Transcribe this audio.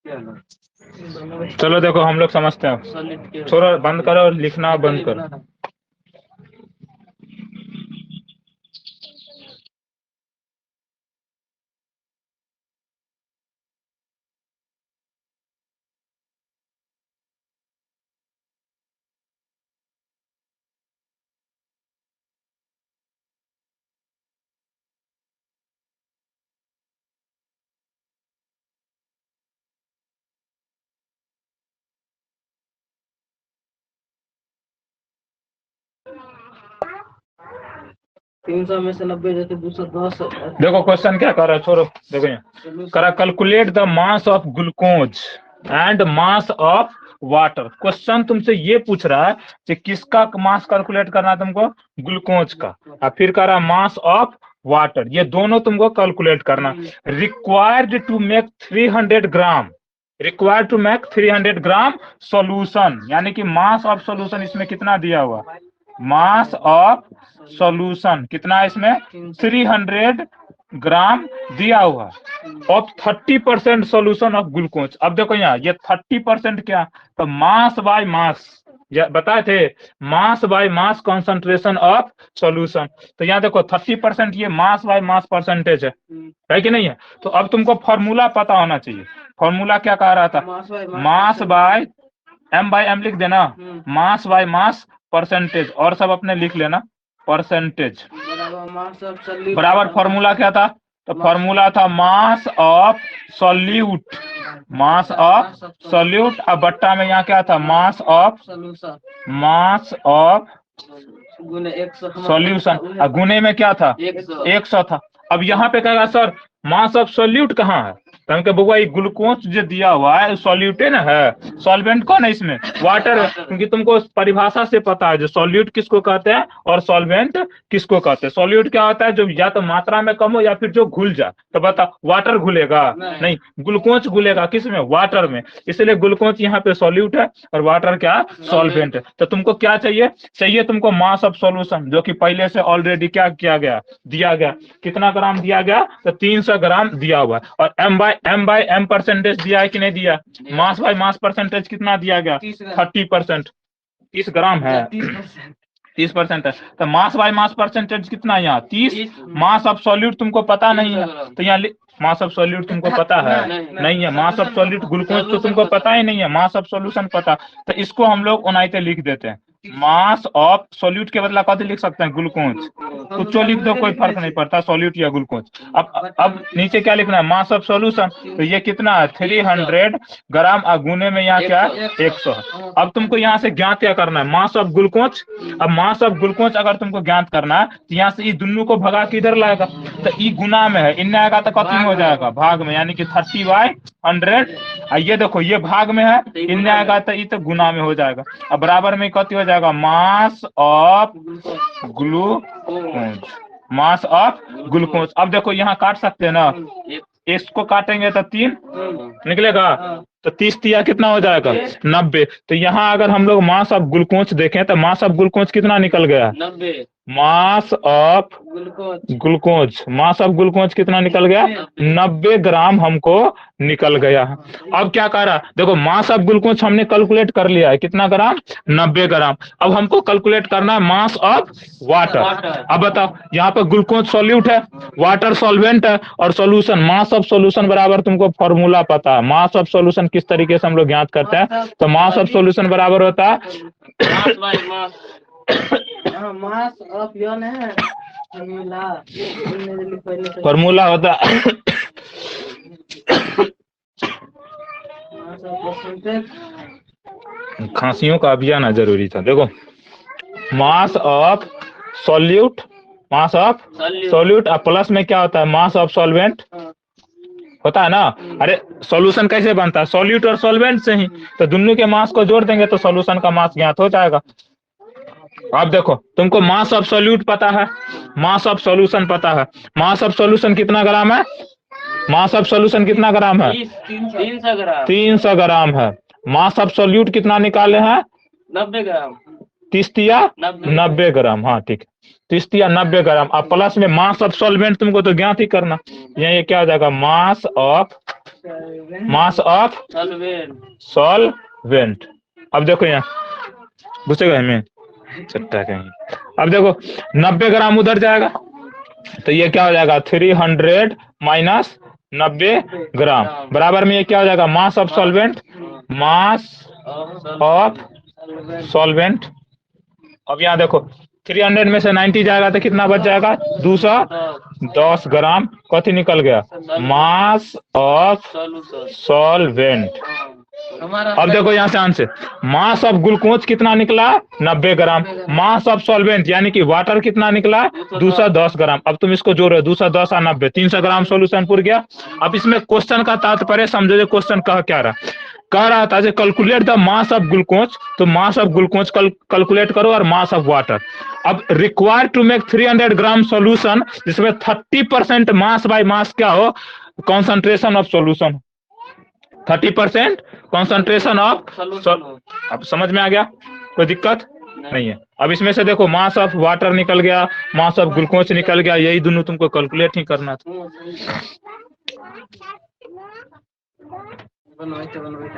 चलो देखो हम लोग समझते हैं, छोड़ो, बंद करो और लिखना बंद करो। तीन सौ में से 90 देते 210। देखो क्वेश्चन क्या कर रहा है, छोड़ो, देखो यहाँ करा, calculate the mass of glucose and mass of water. Question तुमसे ये पूछ रहा है कि किसका मास कैलकुलेट करना है तुमको, ग्लूकोज का, और फिर करा मास ऑफ वाटर, ये दोनों तुमको कैलकुलेट करना। Required to make 300 gram, required to make 300 gram solution, यानी कि मास ऑफ सॉल्यूशन इसमें कितना दिया हुआ, मास ऑफ सॉल्यूशन कितना है इसमें, 300 ग्राम दिया हुआ ऑफ 30% सॉल्यूशन ऑफ ग्लूकोज। अब देखो यहाँ ये 30% क्या, तो मास बाय मास, बताए थे, मास by mass concentration of solution. तो यहाँ देखो 30% ये मास बाय मास परसेंटेज है कि नहीं है। तो अब तुमको फॉर्मूला पता होना चाहिए। फॉर्मूला क्या कह रहा था, mass by M by M लिख देना, मास बाय मास परसेंटेज, और सब अपने लिख लेना, परसेंटेज बराबर फॉर्मूला क्या था, तो फॉर्मूला था mass of solute, mass of solute, अब बट्टा में यहाँ क्या था, मास ऑफ सॉल्यूशन, गुने में क्या था, 100 था। अब यहाँ पे कहेगा सर मास ऑफ सॉल्यूट कहाँ है, तो हम बउआ ये ग्लूकोज जो दिया हुआ है सॉल्यूट है ना, है सॉल्वेंट कौन है इसमें, वाटर है, क्योंकि तुमको परिभाषा से पता है जो सॉल्यूट किसको कहते हैं और सॉल्वेंट किसको कहते हैं। सॉल्यूट क्या होता है, जो या तो मात्रा में कम हो या फिर जो घुल जाए। तो बता वाटर घुलेगा नहीं, ग्लूकोज घुलेगा किसमें, वाटर में, इसलिए ग्लूकोज यहाँ पे सॉल्यूट है और वाटर क्या, सॉल्वेंट है। तो तुमको क्या चाहिए, चाहिए तुमको मास ऑफ सॉल्यूशन, जो कि पहले से ऑलरेडी क्या किया गया, दिया गया, कितना ग्राम दिया गया, तो 300 ग्राम दिया हुआ है। और एम बाय एम परसेंटेज दिया है कि नहीं दिया, मास बाय मास परसेंटेज कितना दिया गया, 30%, 30 ग्राम है, 30% है। तो मास बाय मास परसेंटेज कितना है यहाँ, 30। मास ऑफ सॉल्यूट तुमको पता नहीं है, तो यहाँ मास ऑफ सॉल्यूट तुमको पता है, नहीं है, मास ऑफ सॉल्यूट ग्लूकोज तो तुमको पता ही नहीं है, मास ऑफ सॉल्यूशन पता। तो इसको हम लोग उनाइते लिख देते हैं, मास ऑफ सॉल्यूट के बदला कथी लिख सकते हैं, ग्लूकोज, कुछ लिख दो, कोई फर्क नहीं पड़ता, सॉल्यूट या ग्लूकोज। अब नीचे क्या लिखना है, मास ऑफ सॉल्यूशन, तो ये कितना है 300 ग्राम, गुने में यहाँ क्या है 100। अब तुमको यहाँ से ज्ञात क्या करना है, मास ऑफ ग्लूकोज। अब मास ऑफ ग्लूकोज अगर तुमको ज्ञात करना है तो यहाँ से इस दोनों को भगा के इधर लाएगा, तो ई गुना में है, इनने आएगा तो कथी हो जाएगा, भाग में, यानी कि 30/100। ये देखो ये भाग में है, इनने आएगा तो ये तो गुना में हो जाएगा। अब बराबर में कथी हो जाएगा, मास of glucose, mass of glucose. अब देखो यहाँ काट सकते हैं ना, इसको काटेंगे तो 3 निकलेगा, तो 30 तिया कितना हो जाएगा, 90। तो यहाँ अगर हम लोग मास ऑफ ग्लूकोज देखें तो मास ऑफ ग्लूकोज कितना निकल गया, 90। मास of glucose, mass of glucose कितना निकल गया, 90 ग्राम हमको निकल गया। अब क्या कह रहा, देखो मास ऑफ ग्लूकोज हमने कैलकुलेट कर लिया है, कितना ग्राम, 90 ग्राम। अब हमको कैलकुलेट करना है मास ऑफ वाटर। अब बताओ यहाँ पर ग्लूकोज सॉल्यूट है, वाटर सॉल्वेंट है, और सॉल्यूशन, मास ऑफ सॉल्यूशन बराबर तुमको फॉर्मूला पता है, मास ऑफ सॉल्यूशन किस तरीके से हम लोग ज्ञात करते हैं, तो मास ऑफ सॉल्यूशन बराबर होता है मास ऑफ यन है फॉर्मूला होता खांसियों का अभी आना जरूरी था। देखो mass of solute, mass of solute, और प्लस में क्या होता है, मास ऑफ सॉल्वेंट होता है ना। अरे सॉल्यूशन कैसे बनता है, सॉल्यूट और सॉल्वेंट से ही, तो दोनों के मास को जोड़ देंगे तो सॉल्यूशन का मास ज्ञात हो जाएगा। अब देखो तुमको मास ऑफ सॉल्यूट पता है, मास ऑफ सॉल्यूशन पता है, मास ऑफ सॉल्यूशन कितना ग्राम है, मास ऑफ सॉल्यूशन कितना ग्राम है, 300 ग्राम है। मास ऑफ सॉल्यूट कितना निकाले हैं, 90 ग्राम, 30 या 90 ग्राम, हाँ ठीक है, 30 या 90 ग्राम। अब प्लस में मास ऑफ सॉल्वेंट तुमको तो ज्ञात ही करना, ये क्या हो जाएगा, mass of mass of solvent. अब देखो यहाँ घुसेगा हमें चट्टा कहीं। अब देखो 90 ग्राम उधर जाएगा तो ये क्या हो जाएगा 300 माइनस 90 ग्राम बराबर में ये क्या हो जाएगा mass of solvent, mass of solvent. अब यहाँ देखो 300 में से 90 जाएगा तो कितना बच जाएगा 210 ग्राम कथी निकल गया मास ऑफ सॉल्वेंट। अब देखो यहाँ से आंसर मास ऑफ ग्लूकोज कितना निकला 90 ग्राम, मास ऑफ सॉल्वेंट यानी कि वाटर कितना निकला 210 ग्राम। अब तुम इसको जोड़ो 210 और 90 300 ग्राम सॉल्यूशन पूर गया। अब इसमें क्वेश्चन का तात्पर्य समझो, क्वेश्चन कह रहा था calculate the mass of glucose, तो मास ऑफ ग्लूकोज कैलकुलेट करो और मास ऑफ वाटर। अब required to make 300 gram solution जिसमें 30% मास बाय मास क्या हो concentration of solution 30% concentration of. अब समझ में आ गया, कोई दिक्कत नहीं है। अब इसमें से देखो मास ऑफ वाटर निकल गया, मास ऑफ ग्लूकोज निकल गया, यही दोनों तुमको कैलकुलेट ही करना था। बनवाई तो बनवाई